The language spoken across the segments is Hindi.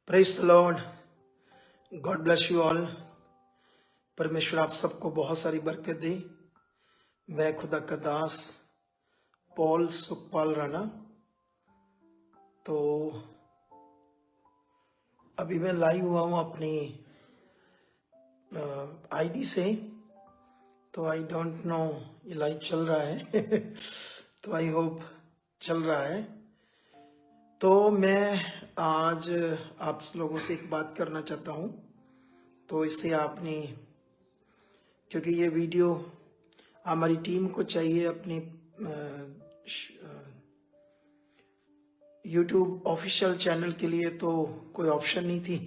Praise the Lord. God bless you all. परमेश्वर आप सबको बहुत सारी बरकत दे। मैं खुदा का दास पॉल सुखपाल राणा। तो अभी मैं लाइव हुआ हूँ अपनी आईडी से। तो आई डोंट नो ये लाइव चल रहा है तो आई होप चल रहा है। तो मैं आज आप लोगों से एक बात करना चाहता हूँ। तो इससे आपने, क्योंकि ये वीडियो हमारी टीम को चाहिए अपनी यूट्यूब ऑफिशियल चैनल के लिए, तो कोई ऑप्शन नहीं थी।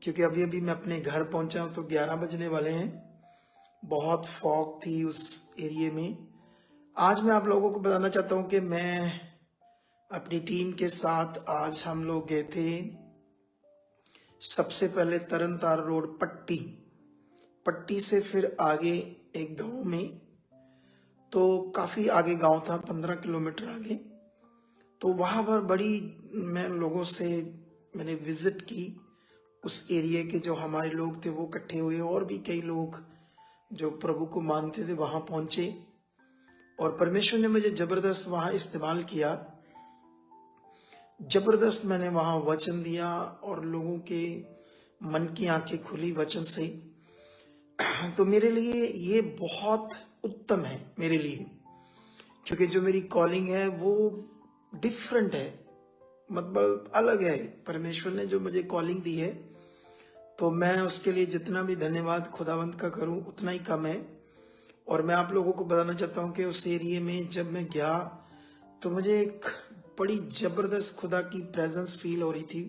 क्योंकि अभी अभी मैं अपने घर पहुंचा हूं तो 11 बजने वाले हैं। बहुत फॉग थी उस एरिया में। आज मैं आप लोगों को बताना चाहता हूं कि मैं अपनी टीम के साथ आज हम लोग गए थे सबसे पहले तरनतार रोड पट्टी से फिर आगे एक गांव में। तो काफ़ी आगे गांव था, 15 किलोमीटर आगे। तो वहाँ पर मैं लोगों से मैंने विजिट की। उस एरिया के जो हमारे लोग थे वो इकट्ठे हुए, और भी कई लोग जो प्रभु को मानते थे वहाँ पहुँचे। और परमेश्वर ने मुझे ज़बरदस्त वहाँ इस्तेमाल किया। ज़बरदस्त मैंने वहाँ वचन दिया और लोगों के मन की आंखें खुली वचन से। तो मेरे लिए ये बहुत उत्तम है मेरे लिए, क्योंकि जो मेरी कॉलिंग है वो डिफरेंट है, मतलब अलग है। परमेश्वर ने जो मुझे कॉलिंग दी है, तो मैं उसके लिए जितना भी धन्यवाद खुदावंत का करूं उतना ही कम है। और मैं आप लोगों को बताना चाहता हूं कि उस एरिया में जब मैं गया तो मुझे एक बड़ी ज़बरदस्त खुदा की प्रेजेंस फील हो रही थी,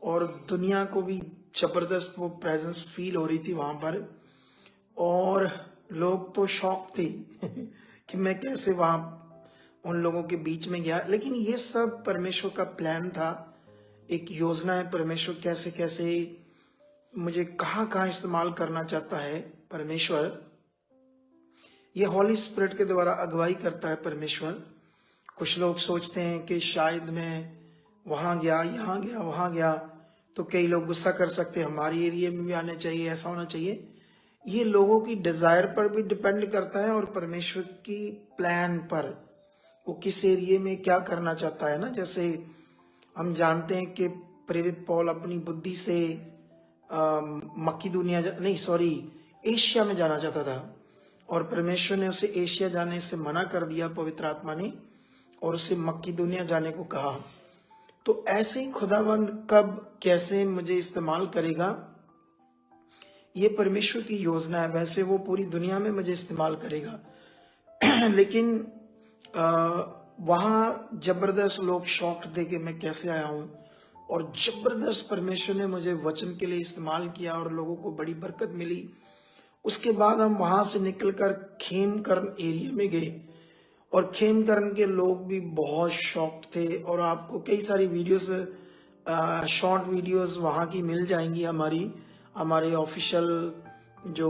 और दुनिया को भी ज़बरदस्त वो प्रेजेंस फील हो रही थी वहाँ पर। और लोग तो शॉक थे कि मैं कैसे वहाँ उन लोगों के बीच में गया। लेकिन ये सब परमेश्वर का प्लान था, एक योजना है। परमेश्वर कैसे कैसे मुझे कहाँ इस्तेमाल करना चाहता है परमेश्वर, ये हॉली स्पिरिट के द्वारा अगुवाई करता है परमेश्वर। कुछ लोग सोचते हैं कि शायद मैं वहाँ गया, यहाँ गया, वहाँ गया, तो कई लोग गुस्सा कर सकते हैं, हमारी एरिया में भी आना चाहिए, ऐसा होना चाहिए। ये लोगों की डिजायर पर भी डिपेंड करता है और परमेश्वर की प्लान पर, वो किस एरिया में क्या करना चाहता है ना। जैसे हम जानते हैं कि प्रेरित पौल अपनी बुद्धि से एशिया में जाना चाहता था, और परमेश्वर ने उसे एशिया जाने से मना कर दिया पवित्र आत्मा ने, और उसे मक्कीदुनिया जाने को कहा। तो ऐसे ही खुदावंद कब कैसे मुझे इस्तेमाल करेगा, ये परमेश्वर की योजना है। वैसे वो पूरी दुनिया में मुझे इस्तेमाल करेगा लेकिन वहाँ जबरदस्त लोग शॉक्ड थे कि मैं कैसे आया हूँ, और जबरदस्त परमेश्वर ने मुझे वचन के लिए इस्तेमाल किया और लोगों को बड़ी बरकत मिली। उसके बाद हम वहाँ से निकलकर खेमकरण एरिया में गए, और खेमकरण के लोग भी बहुत शॉक्ड थे। और आपको कई सारी वीडियोस, शॉर्ट वीडियोस वहाँ की मिल जाएंगी हमारे ऑफिशियल जो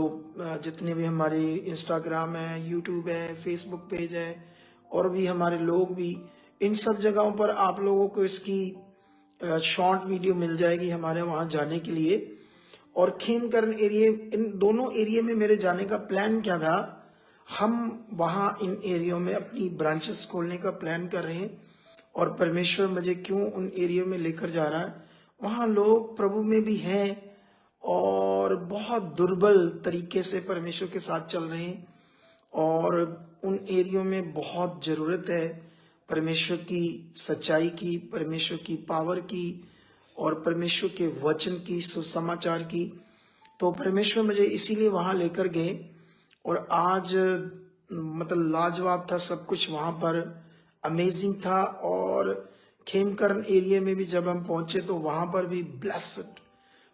जितने भी हमारे इंस्टाग्राम है, यूट्यूब है, फेसबुक पेज है, और भी हमारे लोग भी, इन सब जगहों पर आप लोगों को इसकी शॉर्ट वीडियो मिल जाएगी हमारे वहाँ जाने के लिए। और खेमकरण एरिया, इन दोनों एरिया में मेरे जाने का प्लान क्या था, हम वहाँ इन एरियो में अपनी ब्रांचेस खोलने का प्लान कर रहे हैं। और परमेश्वर मुझे क्यों उन एरियो में लेकर जा रहा है, वहाँ लोग प्रभु में भी हैं और बहुत दुर्बल तरीके से परमेश्वर के साथ चल रहे हैं, और उन एरियो में बहुत ज़रूरत है परमेश्वर की सच्चाई की, परमेश्वर की पावर की, और परमेश्वर के वचन की, सुसमाचार की। तो परमेश्वर मुझे इसीलिए वहाँ लेकर गए, और आज मतलब लाजवाब था सब कुछ वहाँ पर, अमेजिंग था। और खेमकरण एरिया में भी जब हम पहुँचे तो वहाँ पर भी ब्लेस्ड,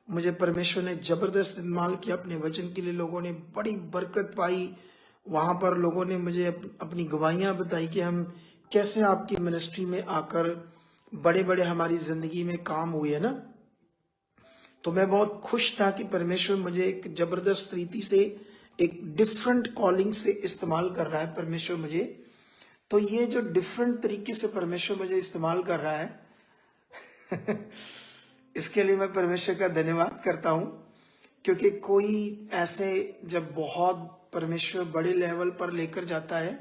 मुझे परमेश्वर ने ज़बरदस्त इस्तेमाल किया अपने वचन के लिए। लोगों ने बड़ी बरकत पाई वहाँ पर। लोगों ने मुझे अपनी गवाहियाँ बताई कि हम कैसे आपकी मिनिस्ट्री में आकर बड़े बड़े हमारी ज़िंदगी में काम हुए है ना। तो मैं बहुत खुश था कि परमेश्वर मुझे एक ज़बरदस्त रीति से, एक डिफरेंट कॉलिंग से इस्तेमाल कर रहा है परमेश्वर मुझे। तो ये जो डिफरेंट तरीके से परमेश्वर मुझे इस्तेमाल कर रहा है इसके लिए मैं परमेश्वर का धन्यवाद करता हूँ, क्योंकि कोई ऐसे जब बहुत परमेश्वर बड़े लेवल पर लेकर जाता है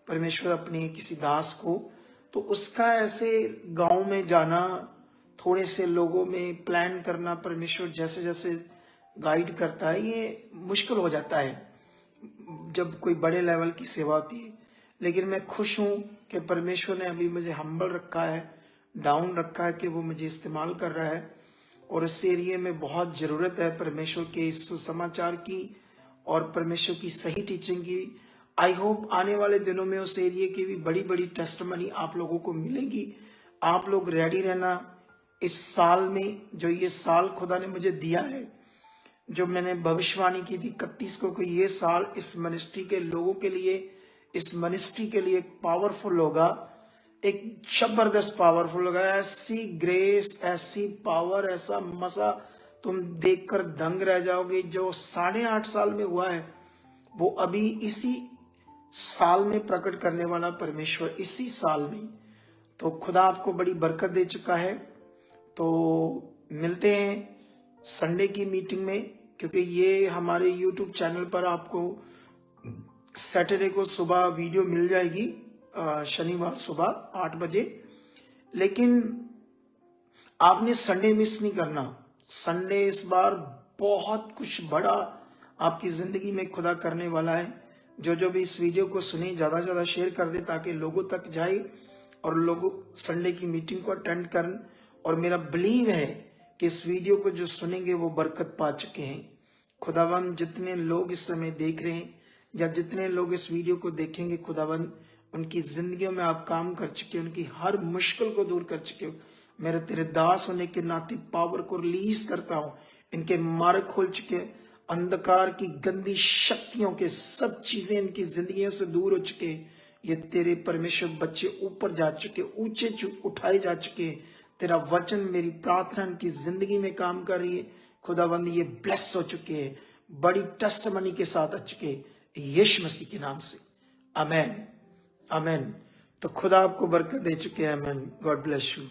परमेश्वर अपने किसी दास को, तो उसका ऐसे गांव में जाना, थोड़े से लोगों में प्लान करना, परमेश्वर जैसे जैसे गाइड करता है, ये मुश्किल हो जाता है जब कोई बड़े लेवल की सेवा होती है। लेकिन मैं खुश हूं कि परमेश्वर ने अभी मुझे हम्बल रखा है, डाउन रखा है, कि वो मुझे इस्तेमाल कर रहा है। और इस एरिया में बहुत जरूरत है परमेश्वर के इस सुसमाचार की और परमेश्वर की सही टीचिंग की। आई होप आने वाले दिनों में उस एरिया की भी बड़ी बड़ी टेस्टमनी आप लोगों को मिलेगी। आप लोग रेडी रहना। इस साल में जो ये साल खुदा ने मुझे दिया है, जो मैंने भविष्यवाणी की थी 31 को कि ये साल इस मिनिस्ट्री के लोगों के लिए, इस मिनिस्ट्री के लिए पावरफुल होगा, एक जबरदस्त पावरफुल होगा। ऐसी ग्रेस, ऐसी पावर, ऐसा मजा तुम देखकर दंग रह जाओगे। जो 8.5 साल में हुआ है वो अभी इसी साल में प्रकट करने वाला परमेश्वर, इसी साल में। तो खुदा आपको बड़ी बरकत दे चुका है। तो मिलते हैं संडे की मीटिंग में, क्योंकि ये हमारे यूट्यूब चैनल पर आपको सैटरडे को सुबह वीडियो मिल जाएगी, शनिवार सुबह 8 बजे। लेकिन आपने संडे मिस नहीं करना। संडे इस बार बहुत कुछ बड़ा आपकी जिंदगी में खुदा करने वाला है। जो भी इस वीडियो को सुने, ज्यादा से ज्यादा शेयर कर दे ताकि लोगों तक जाए और लोग संडे की मीटिंग को अटेंड करें। और मेरा बिलीव है कि इस वीडियो को जो सुनेंगे वो बरकत पा चुके हैं। खुदावन जितने लोग इस समय देख रहे हैं या जितने लोग इस वीडियो को देखेंगे, खुदावन उनकी जिंदगियों में आप काम कर चुके हो, उनकी हर मुश्किल को दूर कर चुके हो। मेरे तेरे दास होने के नाते पावर को रिलीज करता हूं। इनके मार्ग खोल चुके, अंधकार की गंदी शक्तियों के सब चीजें इनकी जिंदगियों से दूर हो चुके। ये तेरे परमेश्वर बच्चे ऊपर जा चुके, ऊंचे उठाए जा चुके। तेरा वचन, मेरी प्रार्थना इनकी जिंदगी में काम कर रही है। खुदाबंद ये ब्लेस हो चुके हैं, बड़ी टेस्टमनी के साथ आ चुके, यीशु मसीह के नाम से। आमेन, आमेन। तो खुदा आपको बरकत दे चुके हैं। आमेन। God bless you.